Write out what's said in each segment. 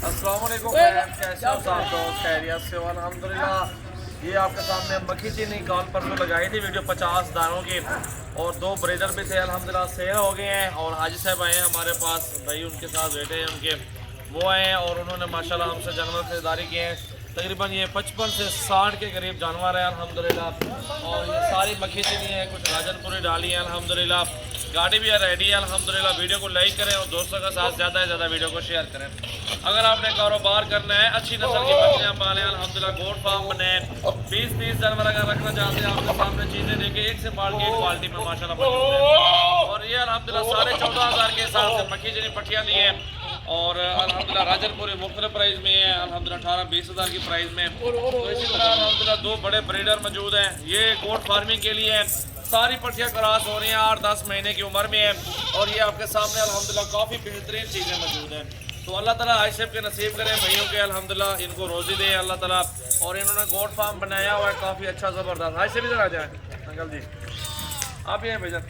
अस्सलाम वालेकुम, कैसे हो साहब दोस्त? खैरियत से हो? अल्हम्दुलिल्लाह। ये आपके सामने मक्खी चीनी कॉल परसों लगाई थी वीडियो 50 दानों की, और 2 ब्रीडर भी थे अल्हम्दुलिल्लाह, सेल हो गए हैं। और हाजी साहब आए हैं हमारे पास, भाई उनके साथ बैठे हैं उनके, वो आए हैं और उन्होंने माशाल्लाह हमसे जानवर खरीदारी किए हैं। तकरीबन ये 55 से 60 के करीब जानवर हैं अल्हम्दुलिल्लाह। और ये सारी मक्खी चीनी है, कुछ राजनपुरी डाली है अल्हम्दुलिल्लाह। गाड़ी भी रेडी है अल्हम्दुलिल्लाह। वीडियो को लाइक करें और दोस्तों के साथ ज़्यादा से ज़्यादा वीडियो को शेयर करें। अगर आपने कारोबार करना है, अच्छी नस्ल की बकरियाँ पालें अल्हम्दुलिल्लाह, गोट फार्म बने, 20-30 जानवर अगर रखना चाहते हैं, आपके सामने चीज़ें देखे एक से बढ़ के एक क्वालिटी में माशाल्लाह मौजूद है। और ये अल्हम्दुलिल्लाह 14,500 के हिसाब से मक्खी चीनी पट्टियाँ दी हैं। और अल्हम्दुलिल्लाह राजनपुरी मुख्तलिफ प्राइस में है अल्हम्दुलिल्लाह, 18-20 हज़ार की प्राइस में। तो इसी तरह अल्हम्दुलिल्लाह 2 बड़े ब्रीडर मौजूद हैं। ये गोट फार्मिंग के लिए है, सारी पट्टियाँ क्रॉस हो रही हैं, 8-10 महीने की उम्र में है। और ये आपके सामने अल्हम्दुलिल्लाह काफ़ी बेहतरीन चीज़ें मौजूद हैं। तो अल्लाह ताला आयशेफ के नसीब करें भैयों के अल्हम्दुलिल्लाह, इनको रोज़ी दे अल्लाह ताला। और इन्होंने गोट फार्म बनाया हुआ है काफ़ी अच्छा ज़बरदस्त। आयशेफ इधर आ जाए अंकल जी, आप ये भैया।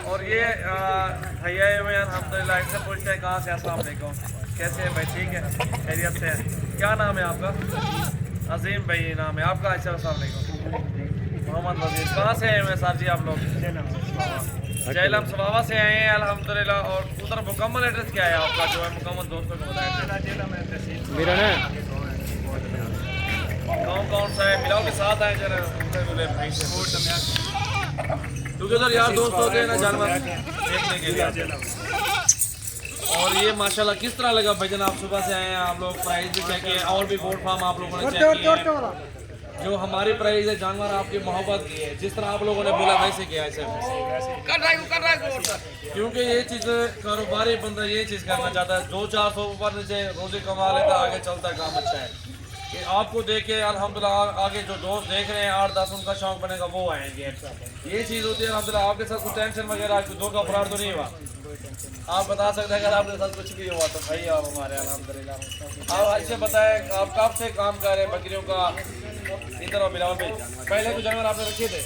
और ये भैया हुए अल्हम्दुलिल्लाह, इनसे पूछते हैं कहाँ से। अस्सलाम वालेकुम, कैसे हैं भाई? ठीक है, खैरियत से हैं? क्या नाम है आपका? अजीम भाई नाम है आपका? अच्छा, अस्सलाम वालेकुम। मोहम्मद वजीर, कहाँ से आए हुए सर जी आप लोग? जैलम सवावा से आए हैं अल्हम्दुलिल्लाह। और उधर मुकम्मल एड्रेस क्या है आपका, जो है मुकम्मल दोस्तों को बताया मेरा ना? कौन सा है? मिलाओ के साथ आए जरा भाई से, क्योंकि उधर यार दोस्त होते हैं ना जानवर देखने के लिए। और ये माशाल्लाह किस तरह लगा भाईजान? आप सुबह से आए हैं, आप लोग प्राइस भी चेक किए और भी गोट फार्म आप लोगों ने चेक किए। जो हमारी प्राइस है, जानवर आपकी मोहब्बत की है, जिस तरह आप लोगों ने बोला वैसे किया है कर रहा है। क्योंकि ये चीज़ कारोबारी बंदा ये चीज़ करना चाहता है, 200-400 ऊपर नीचे रोज़ी कमा लेता, आगे चलता है, काम अच्छा है। कि आपको देख के अल्हम्दुलिल्लाह आगे जो दोस्त देख रहे हैं 8-10 उनका शौक बनेगा, वो आएंगे। ये चीज़ होती है अल्हम्दुलिल्लाह। आपके साथ कुछ टेंशन वगैरह दो का फरार तो नहीं हुआ? आप बता सकते हैं अगर आपके साथ कुछ भी हुआ तो भाई आप हमारे अल्हम्दुलिल्लाह। आप अच्छे बताएं, आप कब से काम कर रहे हैं बकरियों का? इधर और मिलाओ में पहले कुछ जानवर आपने रखे थे,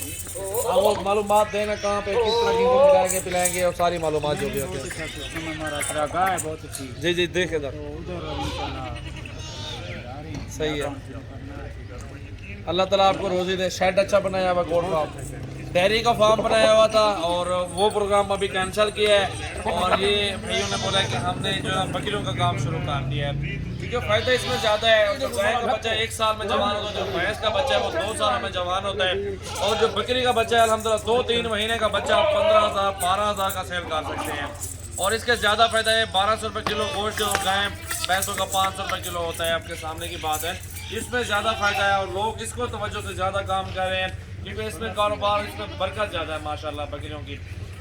वो मालूमात देना कहाँ पे किस तरह की खिलाएंगे पिलाएंगे और सारी मालूमात जो भी होती है। जी जी देख इधर, सही है। अल्लाह ताला आपको रोज़ी दे। शेड अच्छा बनाया हुआ, गोट फार्म डेयरी का फार्म बनाया हुआ था, और वो प्रोग्राम अभी कैंसिल किया है। और ये भाइयों ने बोला कि हमने जो है बकरियों का काम शुरू कर दिया है, क्योंकि फ़ायदा इसमें ज़्यादा है। जो गाय का बच्चा 1 साल में जवान होता है, जो भैंस का बच्चा है वो 2 साल में जवान होता है, और जो बकरी का बच्चा है अल्हम्दुलिल्लाह 2-3 महीने का बच्चा आप 15,000-12,000 का सेल कर सकते हैं। और इसके ज़्यादा फ़ायदा है, 1200 रुपये किलो गोश्त जो गाय भैंसों का 500 रुपये किलो होता है, आपके सामने की बात है। इसमें ज़्यादा फ़ायदा है और लोग इसको तवज्जो से ज़्यादा काम कर रहे हैं, क्योंकि इसमें कारोबार, इसमें बरकत ज़्यादा है माशाल्लाह बकरियों की।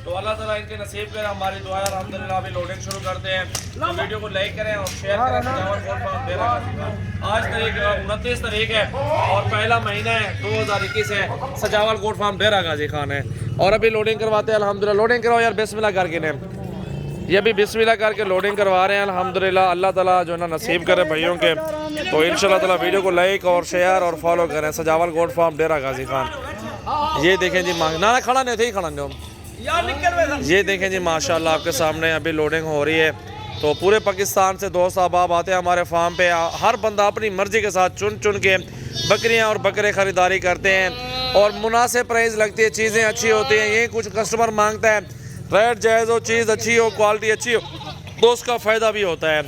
तो अल्लाह ताला इनके नसीब करे, हमारी दुआ है अल्हम्दुलिल्लाह। अभी लोडिंग शुरू करते हैं, तो वीडियो को लाइक करें और शेयर करें। सजावट गोट फार्म दे रहा है, आज तारीख 29 तारीख है और पहला महीना है 2021 है। सजावट गोट फार्म दे रहा गाजी खान है, और अभी लोडिंग करवाते हैं अल्हम्दुलिल्लाह। लोडिंग कराओ यार बिस्मिल्लाह करके ने, ये भी बिस्मिल्लाह करके लोडिंग करवा रहे हैं अल्हम्दुलिल्लाह। अल्लाह ताला जो है ना नसीब करे भाइयों के, तो इंशाल्लाह ताला वीडियो को लाइक और शेयर और फॉलो करें। सजावल गोट फार्म डेरा गाजी खान। ये देखें जी, ना खड़ा नहीं थे ही खड़ा नहीं। ये देखें जी माशाल्लाह आपके सामने अभी लोडिंग हो रही है। तो पूरे पाकिस्तान से दोस्त अहबाब आते हैं हमारे फार्म पे। हर बंदा अपनी मर्ज़ी के साथ चुन चुन के बकरियाँ और बकरे ख़रीदारी करते हैं, और मुनासिब प्राइस लगती है, चीज़ें अच्छी होती हैं। यही कुछ कस्टमर मांगता है, रेट जायज़ हो, चीज़ अच्छी हो, क्वालिटी अच्छी हो, तो उसका फ़ायदा भी होता है।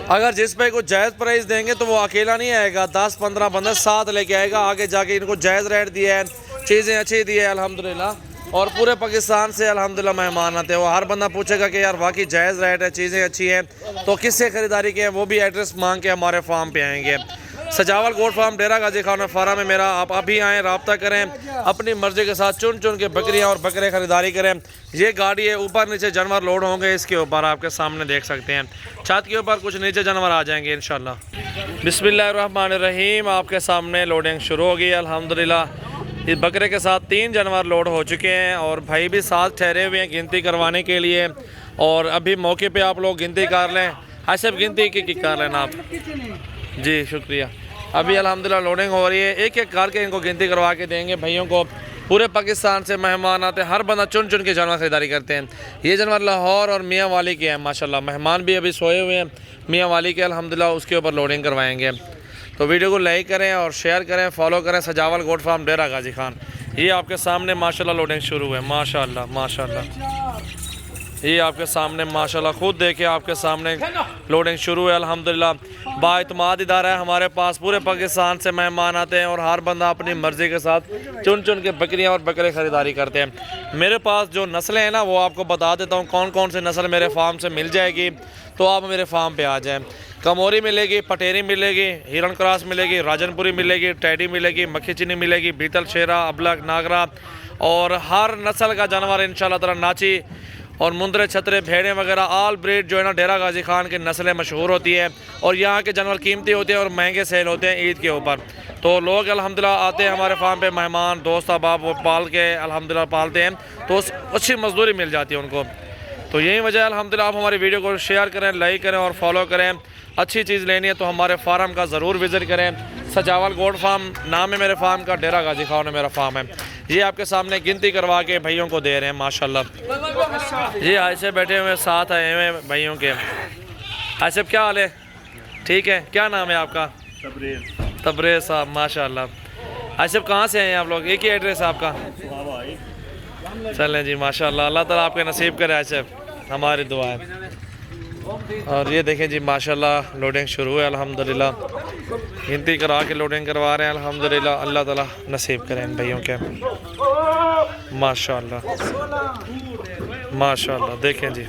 अगर जिस पे कुछ जायज़ प्राइस देंगे तो वो अकेला नहीं आएगा, 10-15 बंदे साथ लेके आएगा। आगे जाके इनको जायज़ रेट दिया है, चीज़ें अच्छी दी है अल्हम्दुलिल्लाह। और पूरे पाकिस्तान से अल्हम्दुलिल्लाह मेहमान आते हैं। वो हर बंदा पूछेगा कि यार वाकई जायज़ रेट है, चीज़ें अच्छी हैं, तो किससे ख़रीदारी की है, वो भी एड्रेस मांग के हमारे फार्म पे आएंगे। सजावल गोट फार्म डेरा गाजी खान फार्म है मेरा। आप अभी आएँ, रब्ता करें, अपनी मर्ज़ी के साथ चुन चुन के बकरियाँ और बकरे ख़रीदारी करें। ये गाड़ी है, ऊपर नीचे जानवर लोड होंगे इसके ऊपर, आपके सामने देख सकते हैं। छत के ऊपर कुछ नीचे जानवर आ जाएंगे इंशाल्लाह। बिस्मिल्लाहिर्रहमानिर्रहीम, आपके सामने लोडिंग शुरू हो गई अल्हम्दुलिल्लाह। इस बकरे के साथ 3 जानवर लोड हो चुके हैं, और भाई भी साथ ठहरे हुए हैं गिनती करवाने के लिए। और अभी मौके पे आप लोग गिनती कर लें। हाँ सब गिनती की कर लेना आप जी, शुक्रिया। अभी अल्हम्दुलिल्लाह लोडिंग हो रही है, एक एक करके इनको गिनती करवा के देंगे भाइयों को। पूरे पाकिस्तान से मेहमान आते हैं, हर बंदा चुन चुन के जानवर ख़रीदारी करते हैं। ये जानवर लाहौर और मियाँ वाली के हैं माशाल्लाह। मेहमान भी अभी सोए हुए हैं मियाँ वाली के, अल्हम्दुलिल्लाह उसके ऊपर लोडिंग करवाएंगे। तो वीडियो को लाइक करें और शेयर करें, फॉलो करें। सजावल गोट फार्म डेरा गाजी खान, ये आपके सामने माशाल्लाह लोडिंग शुरू है माशाल्लाह माशाल्लाह। ये आपके सामने माशाल्लाह खुद देखे, आपके सामने लोडिंग शुरू है अल्हम्दुलिल्लाह। बाइतमाद इदारा है हमारे पास, पूरे पाकिस्तान से मेहमान आते हैं और हर बंदा अपनी मर्ज़ी के साथ चुन चुन के बकरियां और बकरे ख़रीदारी करते हैं। मेरे पास जो नस्लें हैं ना वो आपको बता देता हूँ कौन कौन सी नस्ल मेरे फार्म से मिल जाएगी, तो आप मेरे फार्म पे आ जाएं। कमोरी मिलेगी, पटेरी मिलेगी, हिरन क्रॉस मिलेगी, राजनपुरी मिलेगी, टैडी मिलेगी, मक्खी चीनी मिलेगी, बीतल शेरा, अबलग, नागरा और हर नस्ल का जानवर इंशाल्लाह ताला, नाची और मुंदरे, छतरे, भेड़ें वगैरह ऑल ब्रीड जो है ना डेरा गाजी खान की नस्लें मशहूर होती है। और यहाँ के जानवर कीमती होते हैं और महंगे सेल होते हैं ईद के ऊपर। तो लोग अल्हम्दुलिल्लाह आते हैं हमारे फार्म पे, मेहमान दोस्त अहबाब वो पाल के अल्हम्दुलिल्लाह पालते हैं, तो अच्छी मजदूरी मिल जाती है उनको। तो यही वजह है अल्हम्दुलिल्लाह। आप हमारी वीडियो को शेयर करें, लाइक करें और फॉलो करें। अच्छी चीज़ लेनी है तो हमारे फार्म का ज़रूर विज़िट करें। सजावल गोट फार्म नाम है मेरे फार्म का, डेरा गाजी खान में मेरा फार्म है। ये आपके सामने गिनती करवा के भाइयों को दे रहे हैं माशाल्लाह। ये आयसे बैठे हुए साथ आए हुए भाइयों के। आयसे क्या हाल है? ठीक है, क्या नाम है आपका? तबरेज़ साहब माशाल्लाह। आयसे कहाँ से हैं आप लोग? एक ही एड्रेस है आपका? चलें जी माशाल्लाह, अल्लाह ताला आपके नसीब करे आयसे, हमारी दुआ है। और ये देखें जी माशाल्लाह लोडिंग शुरू है अल्हम्दुलिल्लाह। गिनती करा के लोडिंग करवा रहे हैं अल्हम्दुलिल्लाह। अल्लाह ताला नसीब करें इन भाइयों के माशाल्लाह माशाल्लाह। देखें जी